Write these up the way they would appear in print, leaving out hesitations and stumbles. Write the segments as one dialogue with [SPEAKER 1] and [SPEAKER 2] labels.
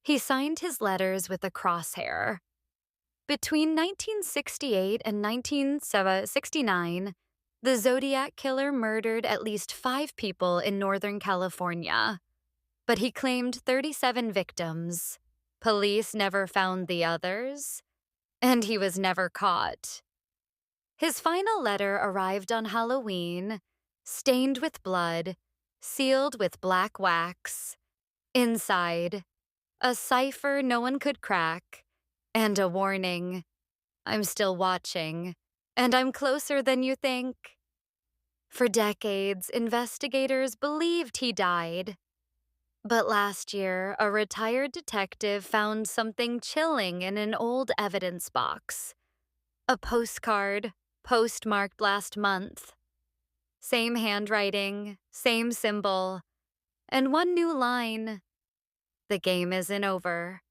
[SPEAKER 1] He signed his letters with a crosshair. Between 1968 and 1969, the Zodiac Killer murdered at least 5 people in Northern California, but he claimed 37 victims. Police never found the others, and he was never caught. His final letter arrived on Halloween, stained with blood, sealed with black wax. Inside, a cipher no one could crack, and a warning: I'm still watching, and I'm closer than you think. For decades, investigators believed he died. But last year, a retired detective found something chilling in an old evidence box. A postcard, postmarked last month. Same handwriting, same symbol, and one new line: the game isn't over.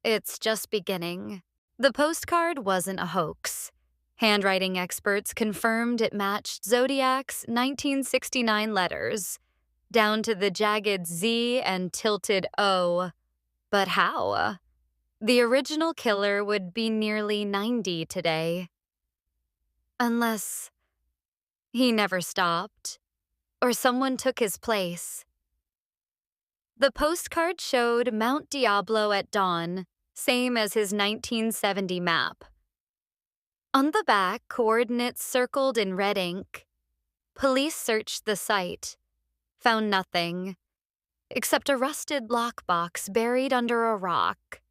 [SPEAKER 1] It's just beginning. The postcard wasn't a hoax. Handwriting experts confirmed it matched Zodiac's 1969 letters, down to the jagged Z and tilted O. But how? The original killer would be nearly 90 today. Unless he never stopped, or someone took his place. The postcard showed Mount Diablo at dawn, same as his 1970 map. On the back, coordinates circled in red ink. Police searched the site, found nothing, except a rusted lockbox buried under a rock.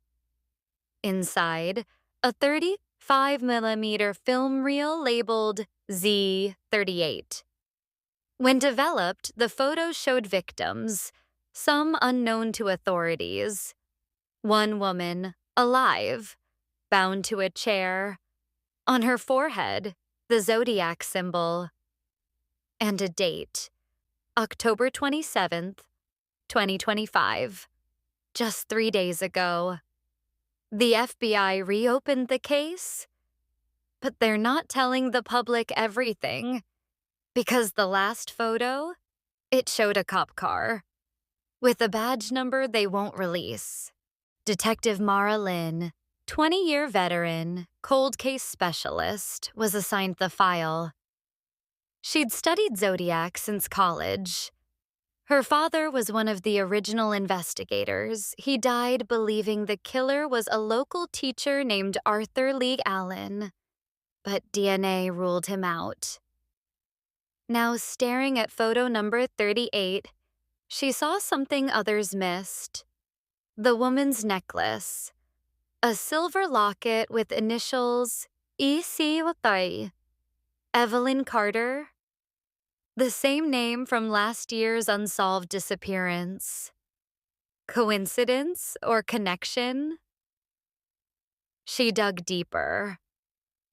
[SPEAKER 1] Inside, a 35mm film reel labeled Z38. When developed, the photos showed victims, some unknown to authorities. One woman, alive, bound to a chair. On her forehead, the Zodiac symbol. And a date, October 27th, 2025. Just 3 days ago. The FBI reopened the case, but they're not telling the public everything, because the last photo, it showed a cop car with a badge number they won't release. Detective Mara Lynn, 20-year veteran, cold case specialist, was assigned the file. She'd studied Zodiac since college. Her father was one of the original investigators. He died believing the killer was a local teacher named Arthur Lee Allen, but DNA ruled him out. Now, staring at photo number 38, she saw something others missed. The woman's necklace. A silver locket with initials E.C. Watay. Evelyn Carter. The same name from last year's Unsolved disappearance. Coincidence or connection? She dug deeper.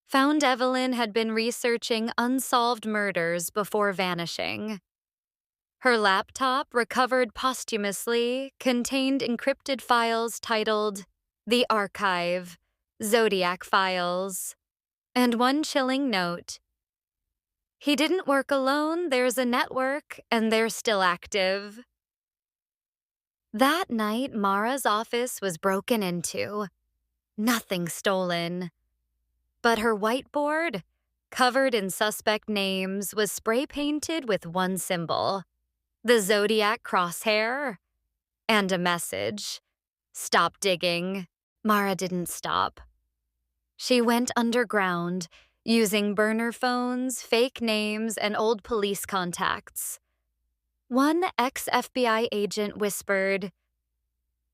[SPEAKER 1] Found Evelyn had been researching unsolved murders before vanishing. Her laptop, recovered posthumously, contained encrypted files titled The Archive, Zodiac Files, and one chilling note: he didn't work alone, there's a network, and they're still active. That night, Mara's office was broken into. Nothing stolen. But her whiteboard, covered in suspect names, was spray-painted with one symbol: the Zodiac crosshair, and a message: stop digging. Mara didn't stop. She went underground, using burner phones, fake names, and old police contacts. One ex-FBI agent whispered,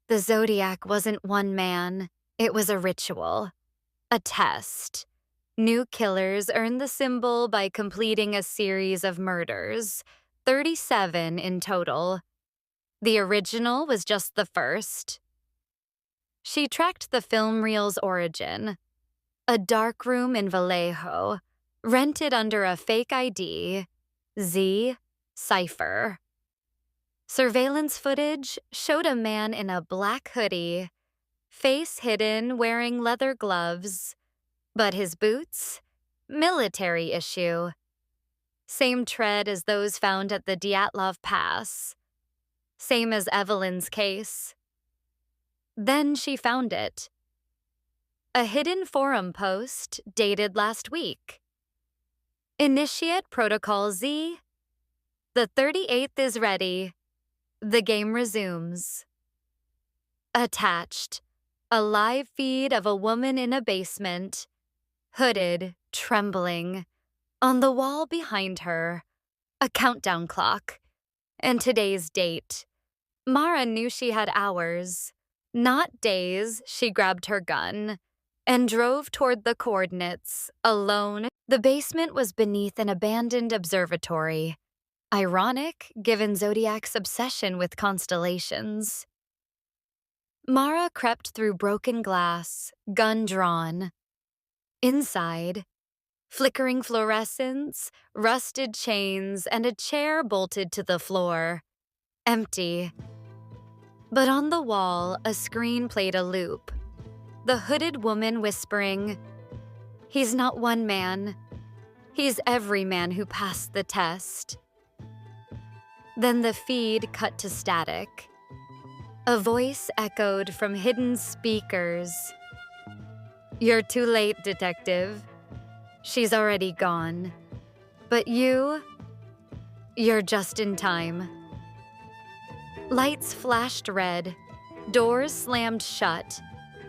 [SPEAKER 1] the Zodiac wasn't one man, it was a ritual, a test. New killers earned the symbol by completing a series of murders, 37 in total. The original was just the first. She tracked the film reel's origin. A dark room in Vallejo, rented under a fake ID, Z Cipher. Surveillance footage showed a man in a black hoodie, face hidden, wearing leather gloves, but his boots, military issue. Same tread as those found at the Dyatlov Pass. Same as Evelyn's case. Then she found it. A hidden forum post dated last week. Initiate Protocol Z. The 38th is ready. The game resumes. Attached, a live feed of a woman in a basement, hooded, trembling. On the wall behind her, a countdown clock, and today's date. Mara knew she had hours, not days. She grabbed her gun and drove toward the coordinates, alone. The basement was beneath an abandoned observatory. Ironic, given Zodiac's obsession with constellations. Mara crept through broken glass, gun drawn. Inside, flickering fluorescents, rusted chains, and a chair bolted to the floor. Empty. But on the wall, a screen played a loop. The hooded woman whispering, "He's not one man. He's every man who passed the test." Then the feed cut to static. A voice echoed from hidden speakers. "You're too late, detective. She's already gone. But you're just in time." Lights flashed red. Doors slammed shut.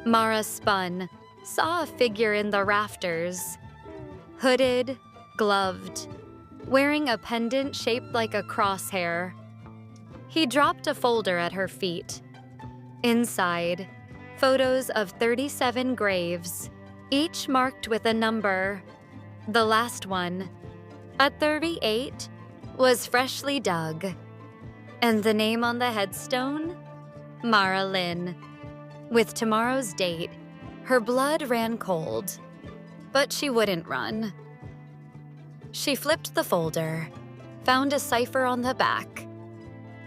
[SPEAKER 1] Mara spun, saw a figure in the rafters. Hooded, gloved, wearing a pendant shaped like a crosshair. He dropped a folder at her feet. Inside, photos of 37 graves, each marked with a number. The last one, at 38, was freshly dug. And the name on the headstone? Mara Lynn. With tomorrow's date, her blood ran cold. But she wouldn't run. She flipped the folder, found a cipher on the back.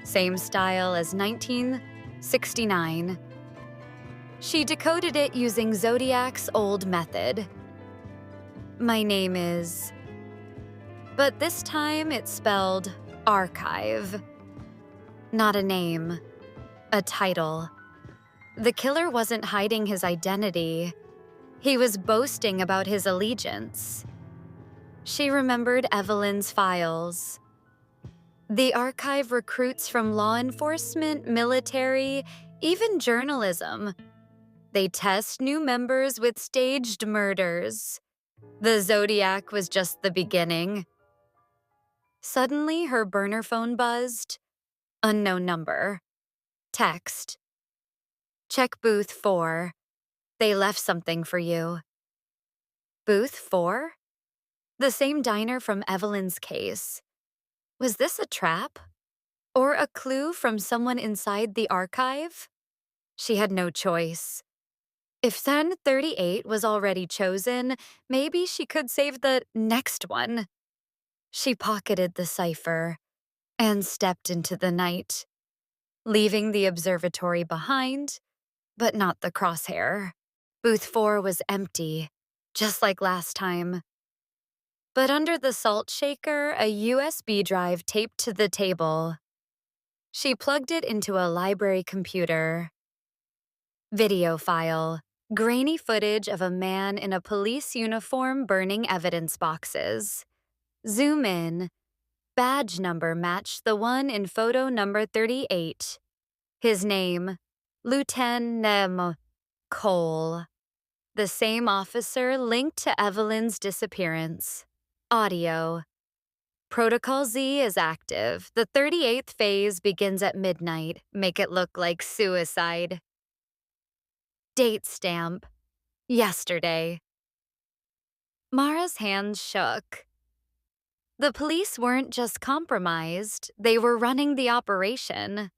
[SPEAKER 1] Same style as 1969. She decoded it using Zodiac's old method. "My name is..." But this time it's spelled archive. Not a name, a title. The killer wasn't hiding his identity. He was boasting about his allegiance. She remembered Evelyn's files. The archive recruits from law enforcement, military, even journalism. They test new members with staged murders. The Zodiac was just the beginning. Suddenly, her burner phone buzzed. Unknown number. Text. "Check booth 4. They left something for you." Booth 4? The same diner from Evelyn's case. Was this a trap? Or a clue from someone inside the archive? She had no choice. If 1038 was already chosen, maybe she could save the next one. She pocketed the cipher and stepped into the night, leaving the observatory behind, but not the crosshair. Booth 4 was empty, just like last time. But under the salt shaker, a USB drive taped to the table. She plugged it into a library computer. Video file. Grainy footage of a man in a police uniform burning evidence boxes. Zoom in. Badge number matched the one in photo number 38. His name, Lieutenant Cole. The same officer linked to Evelyn's disappearance. Audio. Protocol Z is active. The 38th phase begins at midnight. Make it look like suicide. Date stamp. Yesterday. Mara's hands shook. The police weren't just compromised, they were running the operation.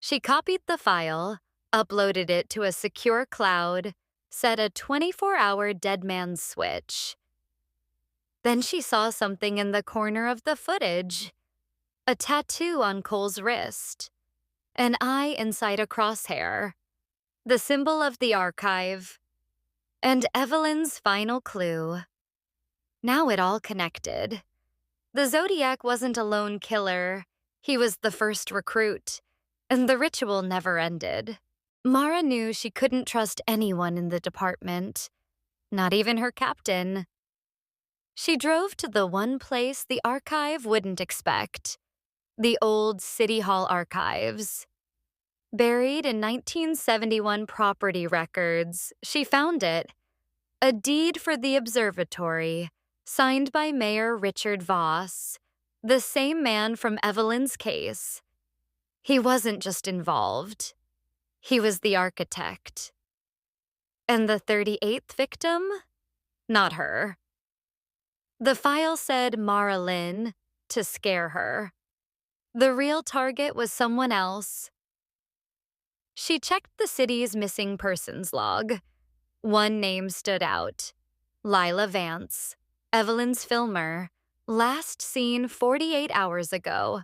[SPEAKER 1] She copied the file, uploaded it to a secure cloud, set a 24-hour dead man's switch. Then she saw something in the corner of the footage. A tattoo on Cole's wrist. An eye inside a crosshair. The symbol of the archive. And Evelyn's final clue. Now it all connected. The Zodiac wasn't a lone killer. He was the first recruit. And the ritual never ended. Mara knew she couldn't trust anyone in the department, not even her captain. She drove to the one place the archive wouldn't expect, the old City Hall archives. Buried in 1971 property records, she found it, a deed for the observatory, signed by Mayor Richard Voss, the same man from Evelyn's case. He wasn't just involved. He was the architect. And the 38th victim? Not her. The file said Mara Lynn, to scare her. The real target was someone else. She checked the city's missing persons log. One name stood out. Lila Vance, Evelyn's filmer, last seen 48 hours ago.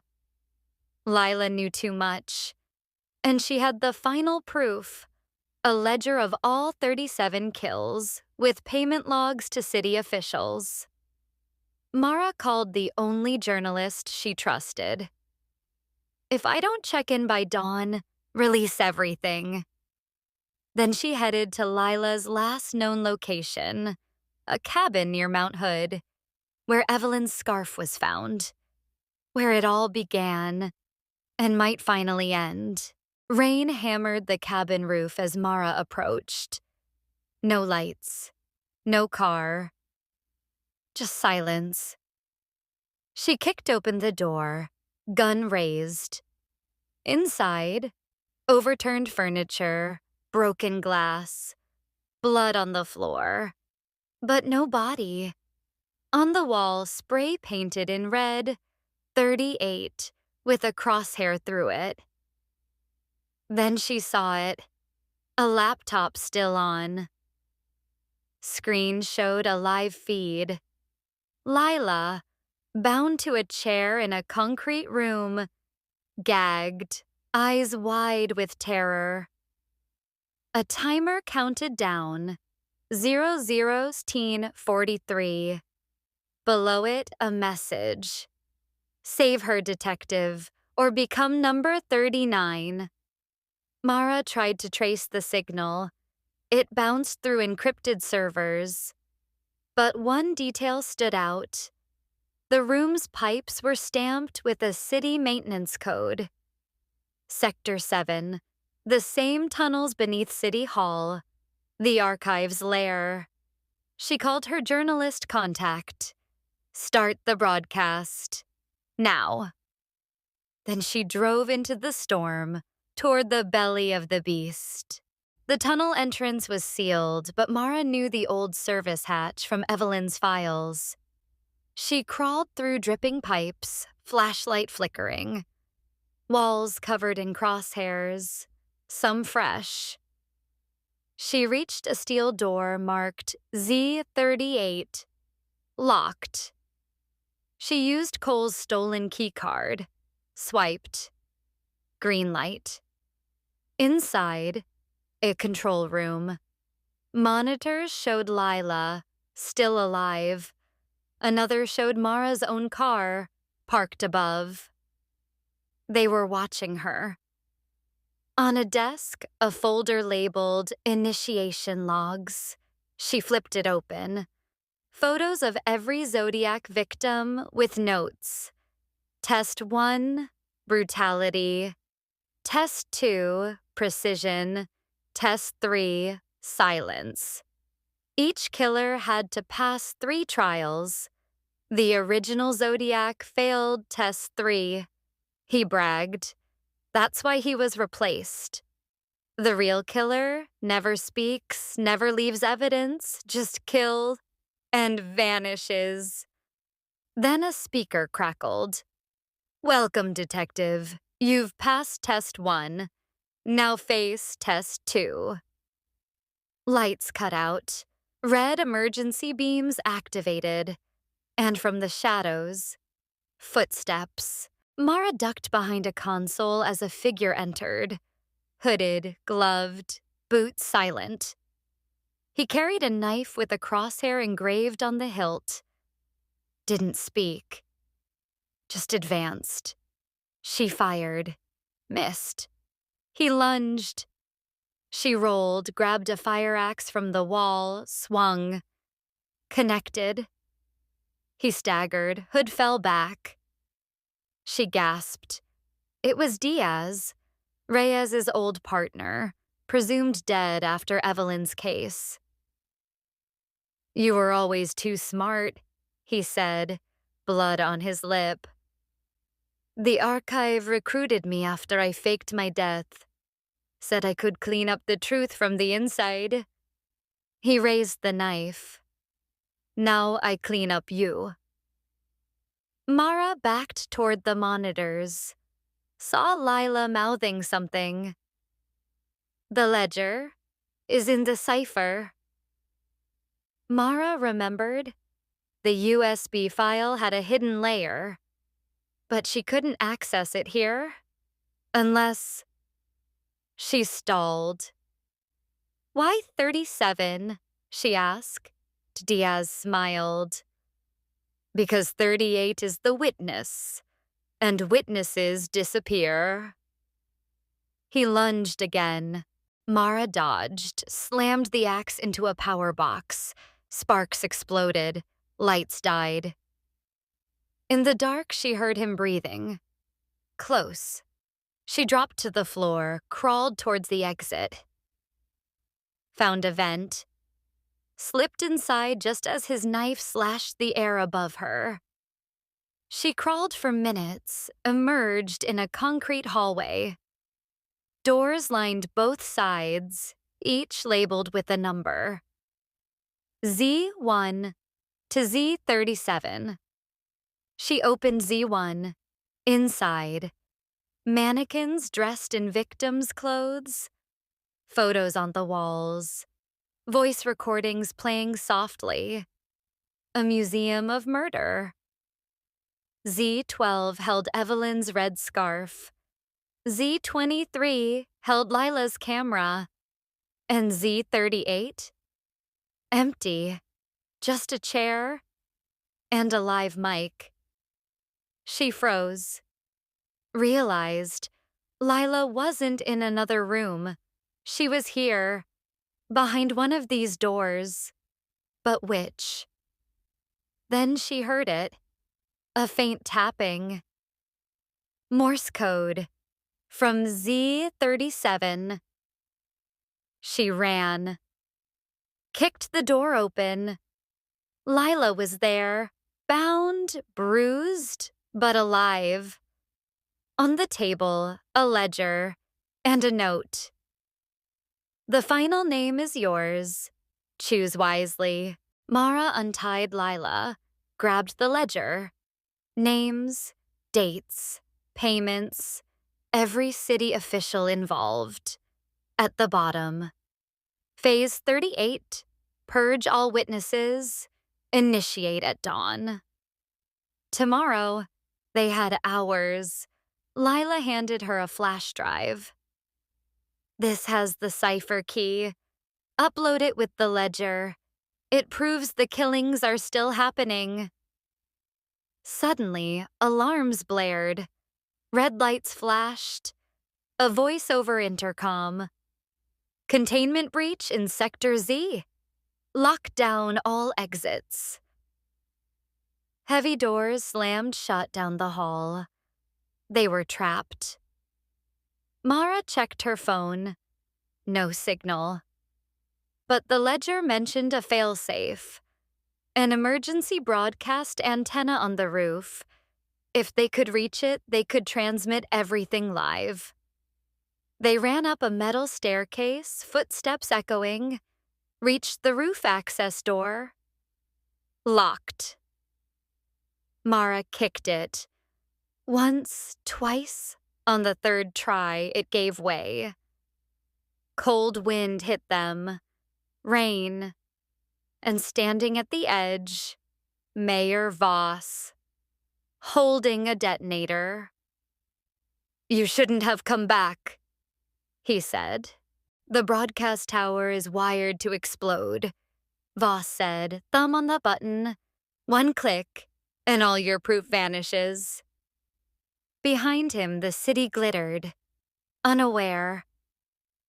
[SPEAKER 1] Lila knew too much. And she had the final proof, a ledger of all 37 kills, with payment logs to city officials. Mara called the only journalist she trusted. "If I don't check in by dawn, release everything." Then she headed to Lila's last known location, a cabin near Mount Hood, where Evelyn's scarf was found, where it all began and might finally end. Rain hammered the cabin roof as Mara approached. No lights, no car, just silence. She kicked open the door, gun raised. Inside, overturned furniture, broken glass, blood on the floor, but no body. On the wall, spray painted in red, 38, with a crosshair through it. Then she saw it, a laptop still on. Screen showed a live feed. Lila, bound to a chair in a concrete room, gagged, eyes wide with terror. A timer counted down, 00:43. Below it, a message. "Save her, detective, or become number 39. Mara tried to trace the signal. It bounced through encrypted servers. But one detail stood out. The room's pipes were stamped with a city maintenance code. Sector 7, the same tunnels beneath City Hall, the archive's lair. She called her journalist contact. "Start the broadcast. Now." Then she drove into the storm, toward the belly of the beast. The tunnel entrance was sealed, but Mara knew the old service hatch from Evelyn's files. She crawled through dripping pipes, flashlight flickering. Walls covered in crosshairs, some fresh. She reached a steel door marked Z38, locked. She used Cole's stolen keycard, swiped. Green light. Inside, a control room. Monitors showed Lila, still alive. Another showed Mara's own car, parked above. They were watching her. On a desk, a folder labeled Initiation Logs. She flipped it open. Photos of every Zodiac victim with notes. Test 1, brutality. Test 2, precision. Test 3, silence. Each killer had to pass 3 trials. The original Zodiac failed test 3. He bragged. That's why he was replaced. The real killer never speaks, never leaves evidence, just kills and vanishes. Then a speaker crackled. "Welcome, detective. You've passed test 1. Now face test 2. Lights cut out. Red emergency beams activated. And from the shadows, footsteps. Mara ducked behind a console as a figure entered. Hooded, gloved, boots silent. He carried a knife with a crosshair engraved on the hilt. Didn't speak. Just advanced. She fired. Missed. He lunged. She rolled, grabbed a fire axe from the wall, swung. Connected. He staggered, hood fell back. She gasped. It was Diaz, Reyes's old partner, presumed dead after Evelyn's case. "You were always too smart," he said, blood on his lip. "The archive recruited me after I faked my death. Said I could clean up the truth from the inside." He raised the knife. "Now I clean up you." Mara backed toward the monitors, saw Lila mouthing something. "The ledger is in the cipher." Mara remembered the USB file had a hidden layer, but she couldn't access it here unless... She stalled. "Why 37? She asked. Diaz smiled. "Because 38 is the witness, and witnesses disappear." He lunged again. Mara dodged, slammed the axe into a power box. Sparks exploded. Lights died. In the dark, she heard him breathing. Close. She dropped to the floor, crawled towards the exit. Found a vent. Slipped inside just as his knife slashed the air above her. She crawled for minutes, emerged in a concrete hallway. Doors lined both sides, each labeled with a number. Z1 to Z37. She opened Z1. Inside, mannequins dressed in victims' clothes, photos on the walls, voice recordings playing softly. A museum of murder. Z12 held Evelyn's red scarf. Z23 held Lila's camera. And Z38? Empty. Just a chair and a live mic. She froze. Realized Lila wasn't in another room. She was here, behind one of these doors. But which? Then she heard it. A faint tapping. Morse code. From Z37. She ran. Kicked the door open. Lila was there, bound, bruised, but alive. On the table, a ledger and a note. "The final name is yours. Choose wisely." Mara untied Lila, grabbed the ledger. Names, dates, payments, every city official involved. At the bottom, Phase 38, purge all witnesses, initiate at dawn. Tomorrow, they had hours. Lila handed her a flash drive. "This has the cipher key. Upload it with the ledger. It proves the killings are still happening." Suddenly, alarms blared. Red lights flashed. A voice over intercom. "Containment breach in Sector Z. Lock down all exits." Heavy doors slammed shut down the hall. They were trapped. Mara checked her phone. No signal. But the ledger mentioned a failsafe. An emergency broadcast antenna on the roof. If they could reach it, they could transmit everything live. They ran up a metal staircase, footsteps echoing, reached the roof access door. Locked. Mara kicked it. Once, twice. On the third try, it gave way. Cold wind hit them. Rain. And standing at the edge, Mayor Voss, holding a detonator. "You shouldn't have come back," he said. "The broadcast tower is wired to explode," Voss said, thumb on the button. "One click, and all your proof vanishes." Behind him, the city glittered, unaware.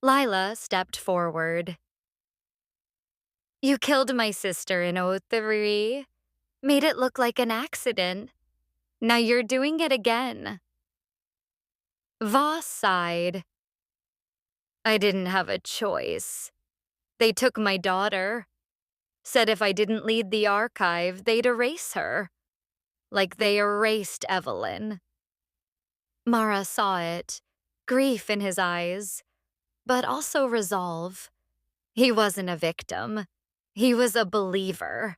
[SPEAKER 1] Lila stepped forward. You killed my sister in '03, made it look like an accident. Now you're doing it again. Voss sighed. I didn't have a choice. They took my daughter. Said if I didn't lead the archive, they'd erase her. Like they erased Evelyn. Mara saw it, grief in his eyes, but also resolve. He wasn't a victim. He was a believer.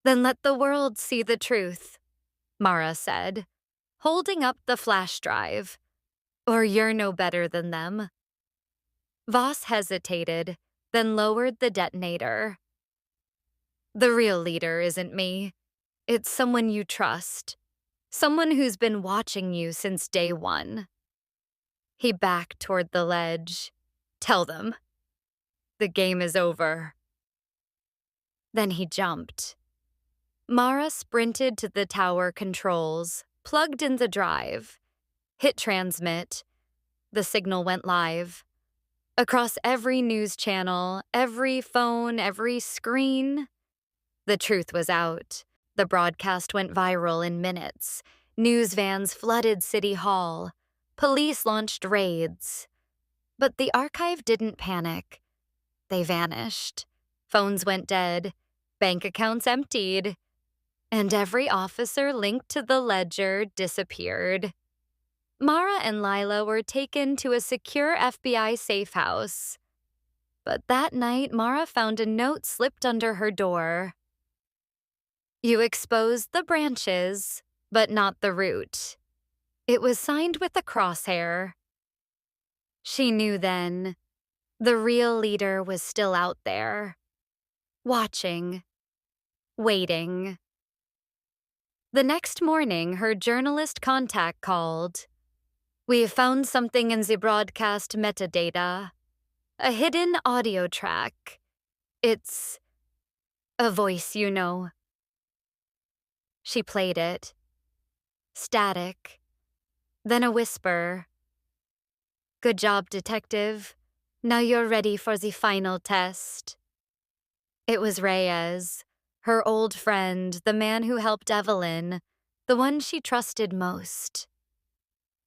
[SPEAKER 1] Then let the world see the truth, Mara said, holding up the flash drive. Or you're no better than them. Voss hesitated, then lowered the detonator. The real leader isn't me. It's someone you trust. Someone who's been watching you since day one. He backed toward the ledge. Tell them. The game is over. Then he jumped. Mara sprinted to the tower controls, plugged in the drive, hit transmit. The signal went live. Across every news channel, every phone, every screen. The truth was out. The broadcast went viral in minutes. News vans flooded City Hall. Police launched raids. But the archive didn't panic. They vanished. Phones went dead. Bank accounts emptied. And every officer linked to the ledger disappeared. Mara and Lila were taken to a secure FBI safe house. But that night, Mara found a note slipped under her door. You exposed the branches, but not the root. It was signed with a crosshair. She knew then. The real leader was still out there. Watching. Waiting. The next morning, her journalist contact called. We found something in the broadcast metadata. A hidden audio track. It's a voice, you know. She played it. Static. Then a whisper. Good job, detective. Now you're ready for the final test. It was Reyes, her old friend, the man who helped Evelyn, the one she trusted most.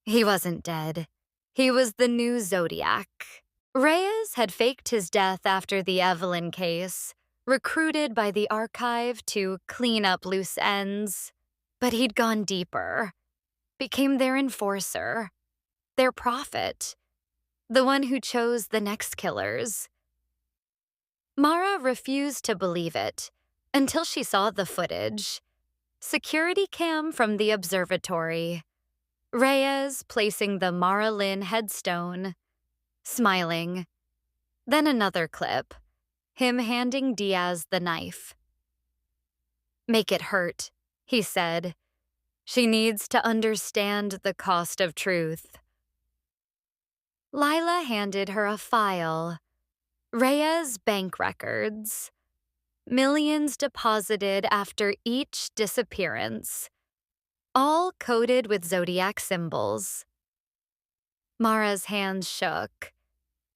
[SPEAKER 1] He wasn't dead. He was the new Zodiac. Reyes had faked his death after the Evelyn case, recruited by the archive to clean up loose ends. But he'd gone deeper, became their enforcer, their prophet, the one who chose the next killers. Mara refused to believe it until she saw the footage. Security cam from the observatory. Reyes placing the Mara Lynn headstone, smiling. Then another clip, him handing Diaz the knife. Make it hurt, he said. She needs to understand the cost of truth. Lila handed her a file. Reyes' bank records. Millions deposited after each disappearance. All coded with Zodiac symbols. Mara's hands shook.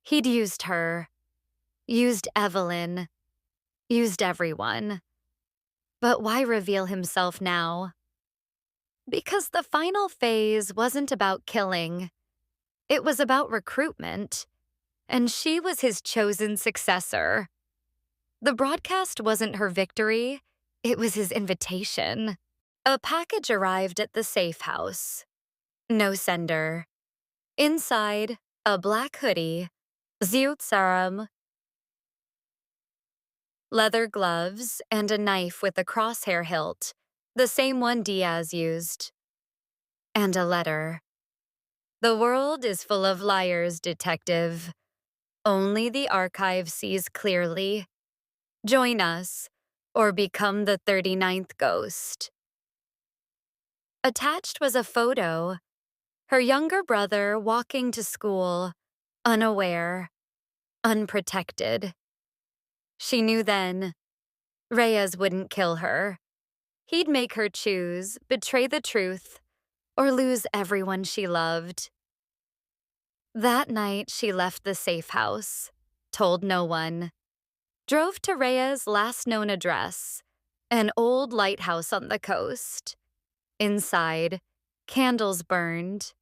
[SPEAKER 1] He'd used her. Used Evelyn. Used everyone. But why reveal himself now? Because the final phase wasn't about killing. It was about recruitment. And she was his chosen successor. The broadcast wasn't her victory. It was his invitation. A package arrived at the safe house. No sender. Inside, a black hoodie, Ziut serum, leather gloves, and a knife with a crosshair hilt, the same one Diaz used. And a letter. The world is full of liars, detective. Only the archive sees clearly. Join us, or become the 39th ghost. Attached was a photo. Her younger brother walking to school, unaware, unprotected. She knew then, Reyes wouldn't kill her. He'd make her choose, betray the truth, or lose everyone she loved. That night, she left the safe house, told no one, drove to Rhea's last known address, an old lighthouse on the coast. Inside, candles burned.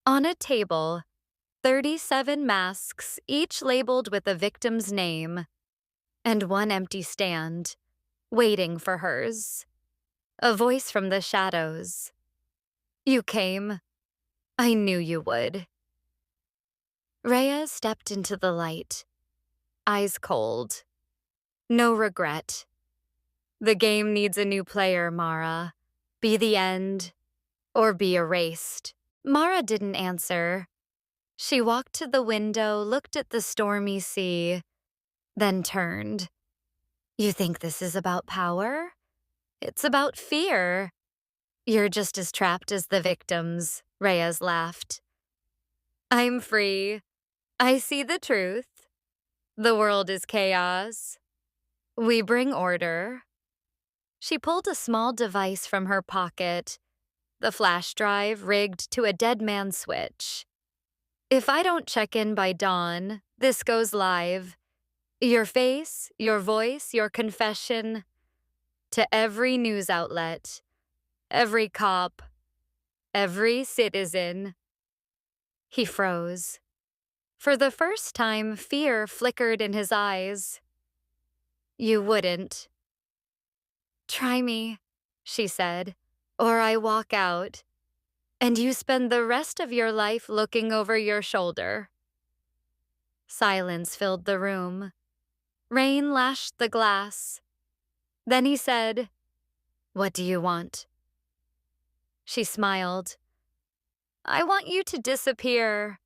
[SPEAKER 1] On a table, 37 masks, each labeled with a victim's name, and one empty stand, waiting for hers. A voice from the shadows. You came. I knew you would. Rhea stepped into the light, eyes cold. No regret. The game needs a new player, Mara. Be the end, or be erased. Mara didn't answer. She walked to the window, looked at the stormy sea, then turned. You think this is about power? It's about fear. You're just as trapped as the victims, Reyes laughed. I'm free. I see the truth. The world is chaos. We bring order. She pulled a small device from her pocket, the flash drive rigged to a dead man switch. If I don't check in by dawn, this goes live. Your face, your voice, your confession, to every news outlet, every cop, every citizen. He froze. For the first time, fear flickered in his eyes. You wouldn't. Try me, she said, or I walk out, and you spend the rest of your life looking over your shoulder. Silence filled the room. Rain lashed the glass. Then he said, What do you want? She smiled. I want you to disappear.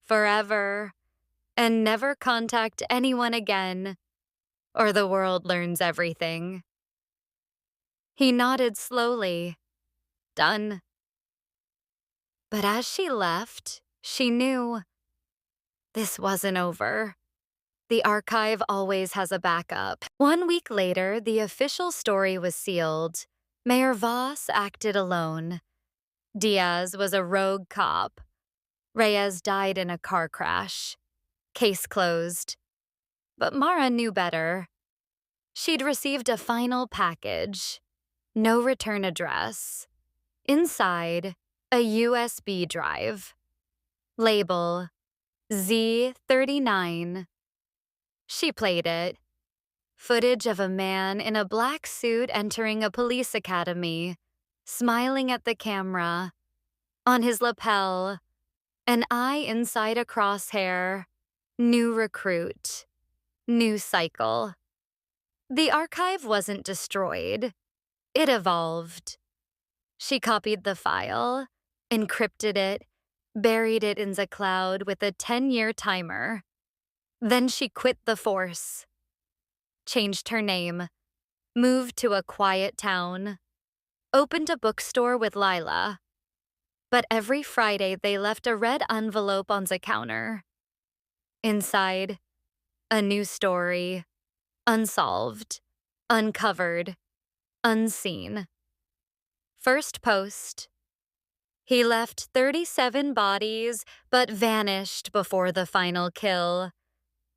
[SPEAKER 1] Forever. And never contact anyone again, or the world learns everything. He nodded slowly. Done. But as she left, she knew this wasn't over. The archive always has a backup. 1 week later, the official story was sealed. Mayor Voss acted alone. Diaz was a rogue cop. Reyes died in a car crash. Case closed. But Mara knew better. She'd received a final package. No return address. Inside, a USB drive. Label Z39. She played it. Footage of a man in a black suit entering a police academy, smiling at the camera. On his lapel, an eye inside a crosshair. New recruit. New cycle. The archive wasn't destroyed. It evolved. She copied the file, encrypted it, buried it in the cloud with a 10-year timer. Then she quit the force. Changed her name. Moved to a quiet town. Opened a bookstore with Lila. But every Friday they left a red envelope on the counter. Inside, a new story. Unsolved. Uncovered. Unseen. First post. He left 37 bodies, but vanished before the final kill.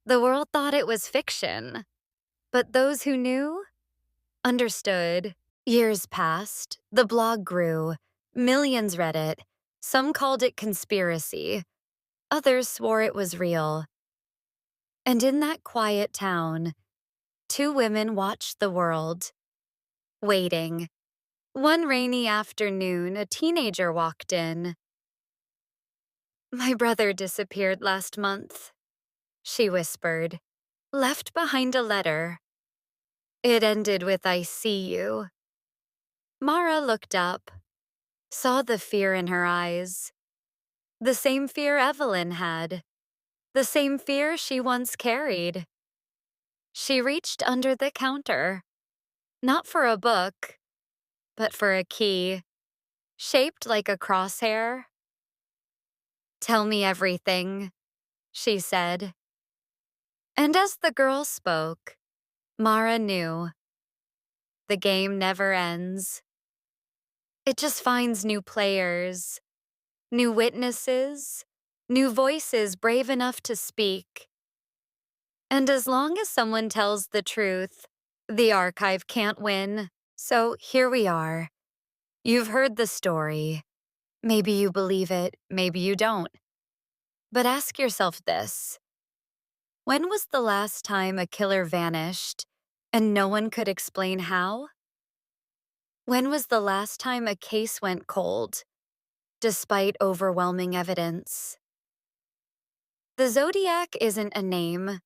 [SPEAKER 1] The world thought it was fiction. But those who knew understood. Years passed. The blog grew. Millions read it. Some called it conspiracy. Others swore it was real. And in that quiet town, 2 women watched the world, waiting. One rainy afternoon, a teenager walked in. My brother disappeared last month, she whispered. Left behind a letter. It ended with I see you. Mara looked up, saw the fear in her eyes. The same fear Evelyn had. The same fear she once carried. She reached under the counter, not for a book, but for a key, shaped like a crosshair. Tell me everything, she said. And as the girl spoke, Mara knew. The game never ends. It just finds new players, new witnesses, new voices brave enough to speak. And as long as someone tells the truth, the archive can't win. So here we are. You've heard the story. Maybe you believe it, maybe you don't. But ask yourself this: when was the last time a killer vanished and no one could explain how? When was the last time a case went cold, despite overwhelming evidence? The Zodiac isn't a name,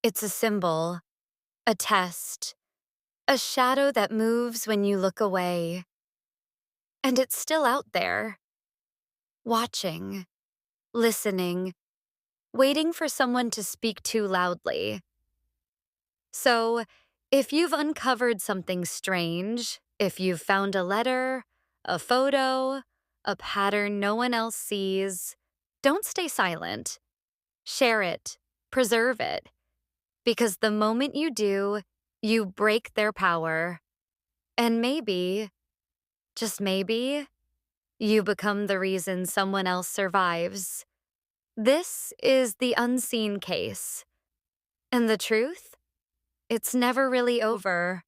[SPEAKER 1] it's a symbol, a test, a shadow that moves when you look away. And it's still out there, watching, listening, waiting for someone to speak too loudly. So, if you've uncovered something strange, if you've found a letter, a photo, a pattern no one else sees, don't stay silent. Share it, preserve it, because the moment you do, you break their power. And maybe, just maybe, you become the reason someone else survives. This is the unseen case. And the truth? It's never really over.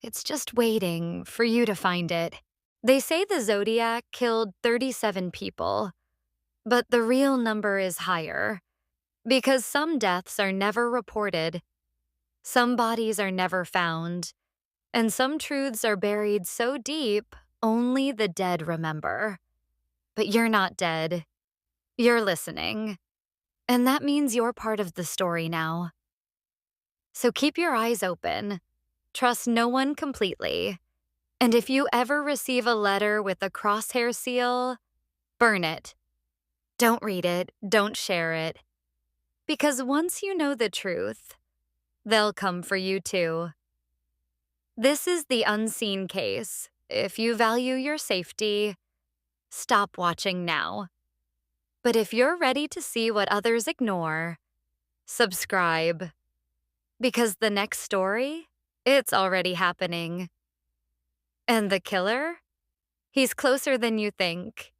[SPEAKER 1] It's just waiting for you to find it. They say the Zodiac killed 37 people, but the real number is higher because some deaths are never reported, some bodies are never found, and some truths are buried so deep only the dead remember. But you're not dead. You're listening. And that means you're part of the story now. So keep your eyes open. Trust no one completely. And if you ever receive a letter with a crosshair seal, burn it. Don't read it. Don't share it. Because once you know the truth, they'll come for you too. This is the unseen case. If you value your safety, stop watching now. But if you're ready to see what others ignore, subscribe. Because the next story, it's already happening. And the killer? He's closer than you think.